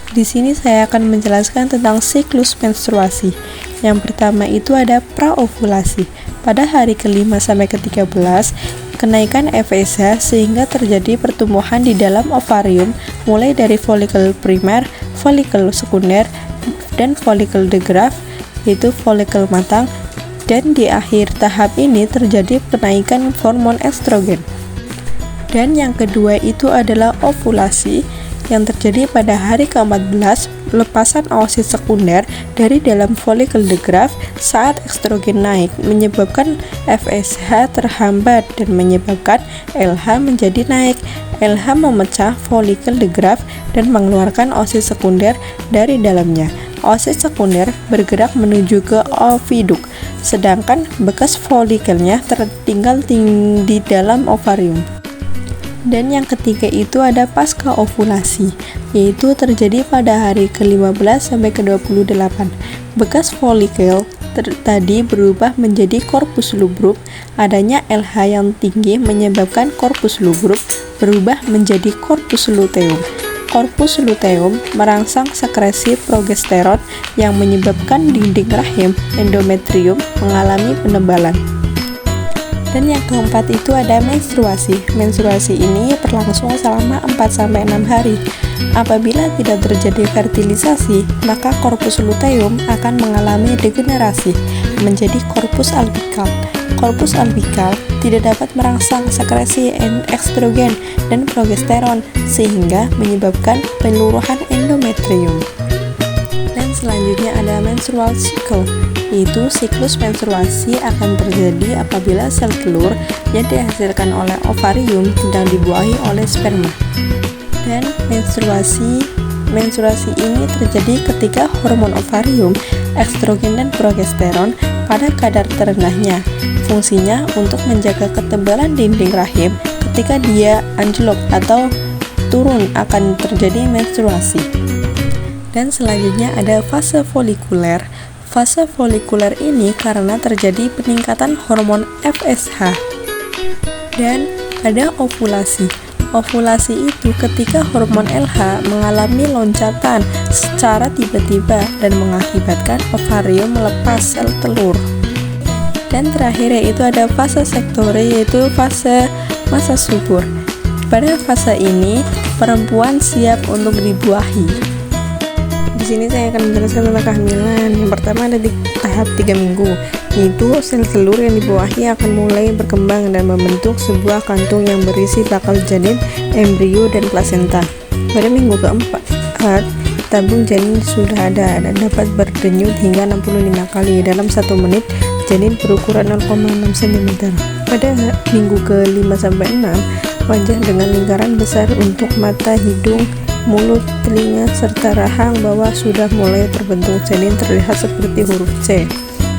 Di sini saya akan menjelaskan tentang siklus menstruasi. Yang pertama itu ada praovulasi. Pada hari ke-5 sampai ke-13, kenaikan FSH sehingga terjadi pertumbuhan di dalam ovarium mulai dari folikel primer, folikel sekunder, dan folikel degraf, yaitu folikel matang, dan di akhir tahap ini terjadi kenaikan hormon estrogen. Dan yang kedua itu adalah ovulasi yang terjadi pada hari ke-14, lepasan oosit sekunder dari dalam folikel degraf saat estrogen naik menyebabkan FSH terhambat dan menyebabkan LH menjadi naik. LH memecah folikel degraf dan mengeluarkan oosit sekunder dari dalamnya. Oosit sekunder bergerak menuju ke oviduk, sedangkan bekas folikelnya tertinggal di dalam ovarium. Dan yang ketiga itu ada pasca ovulasi, yaitu terjadi pada hari ke-15 sampai ke-28. Bekas folikel tadi berubah menjadi korpus lubruk. Adanya LH yang tinggi menyebabkan korpus lubruk berubah menjadi korpus luteum. Korpus luteum merangsang sekresi progesteron yang menyebabkan dinding rahim endometrium mengalami penebalan. Dan yang keempat itu ada menstruasi. Menstruasi ini berlangsung selama 4-6 hari. Apabila tidak terjadi fertilisasi, maka korpus luteum akan mengalami degenerasi menjadi korpus albikal. Korpus albikal tidak dapat merangsang sekresi estrogen dan progesteron sehingga menyebabkan peluruhan endometrium. Dan selanjutnya ada menstrual cycle, yaitu siklus menstruasi akan terjadi apabila sel telur yang dihasilkan oleh ovarium sedang dibuahi oleh sperma. Dan menstruasi ini terjadi ketika hormon ovarium, estrogen dan progesteron pada kadar terendahnya. Fungsinya untuk menjaga ketebalan dinding rahim ketika dia anjlok atau turun akan terjadi menstruasi. Dan selanjutnya ada fase folikuler. Fase folikuler ini karena terjadi peningkatan hormon FSH. Dan ada ovulasi. Ovulasi itu ketika hormon LH mengalami loncatan secara tiba-tiba dan mengakibatkan ovarium melepas sel telur. Dan terakhir yaitu ada fase sektore, yaitu fase masa subur. Pada fase ini perempuan siap untuk dibuahi. Di sini saya akan menjelaskan tentang kehamilan. Yang pertama ada di tahap 3 minggu, yaitu sel telur yang dibuahi akan mulai berkembang dan membentuk sebuah kantung yang berisi bakal janin, embrio, dan plasenta. Pada minggu keempat, tabung janin sudah ada dan dapat berdenyut hingga 65 kali dalam 1 menit. Janin berukuran 0,6 cm. Pada minggu ke-5-6, wajah dengan lingkaran besar untuk mata, hidung, mulut, telinga, serta rahang bawah sudah mulai terbentuk. Janin terlihat seperti huruf C.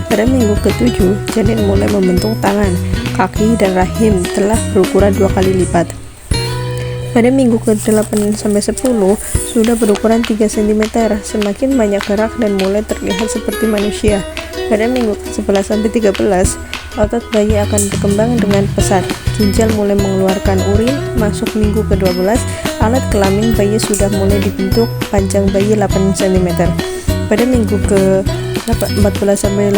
Pada minggu ke-7, janin mulai membentuk tangan, kaki, dan rahim telah berukuran 2 kali lipat. Pada minggu ke-8-10 sudah berukuran 3 cm, semakin banyak gerak dan mulai terlihat seperti manusia. Pada minggu ke-11-13, otot bayi akan berkembang dengan pesat. Ginjal mulai mengeluarkan urin. Masuk minggu ke-12, alat kelamin bayi sudah mulai dibentuk, panjang bayi 8 cm. Pada minggu ke-14-18,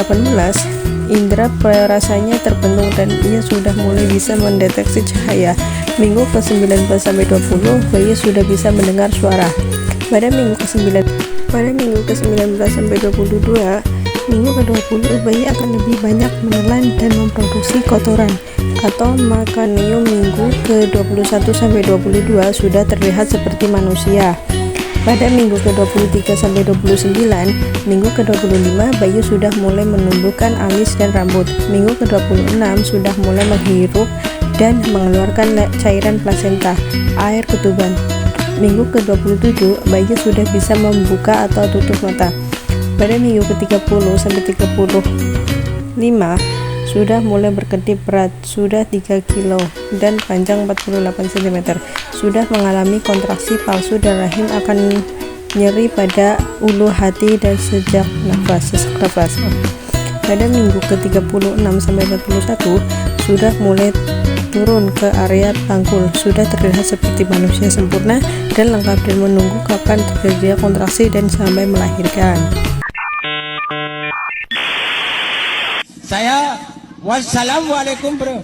indera perasanya terbentuk dan ia sudah mulai bisa mendeteksi cahaya. Minggu ke-19-20, bayi sudah bisa mendengar suara. Pada minggu ke-19-22, minggu ke-20, bayi akan lebih banyak menelan dan memproduksi kotoran atau mekanium. Minggu ke-21-22 sudah terlihat seperti manusia. Pada minggu ke-23-29, minggu ke-25, bayi sudah mulai menumbuhkan alis dan rambut. Minggu ke-26 sudah mulai menghirup dan mengeluarkan cairan plasenta, air ketuban. Minggu ke-27, bayi sudah bisa membuka atau tutup mata. Pada minggu ke-30-35 sudah mulai berkedip, berat sudah 3 kg dan panjang 48 cm. Sudah mengalami kontraksi palsu dan rahim akan nyeri pada ulu hati dan sesak nafas. Pada minggu ke-36-41 sudah mulai turun ke area panggul. Sudah terlihat seperti manusia sempurna dan lengkap dan menunggu kapan terjadinya kontraksi dan sampai melahirkan. Saya wassalamualaikum bro.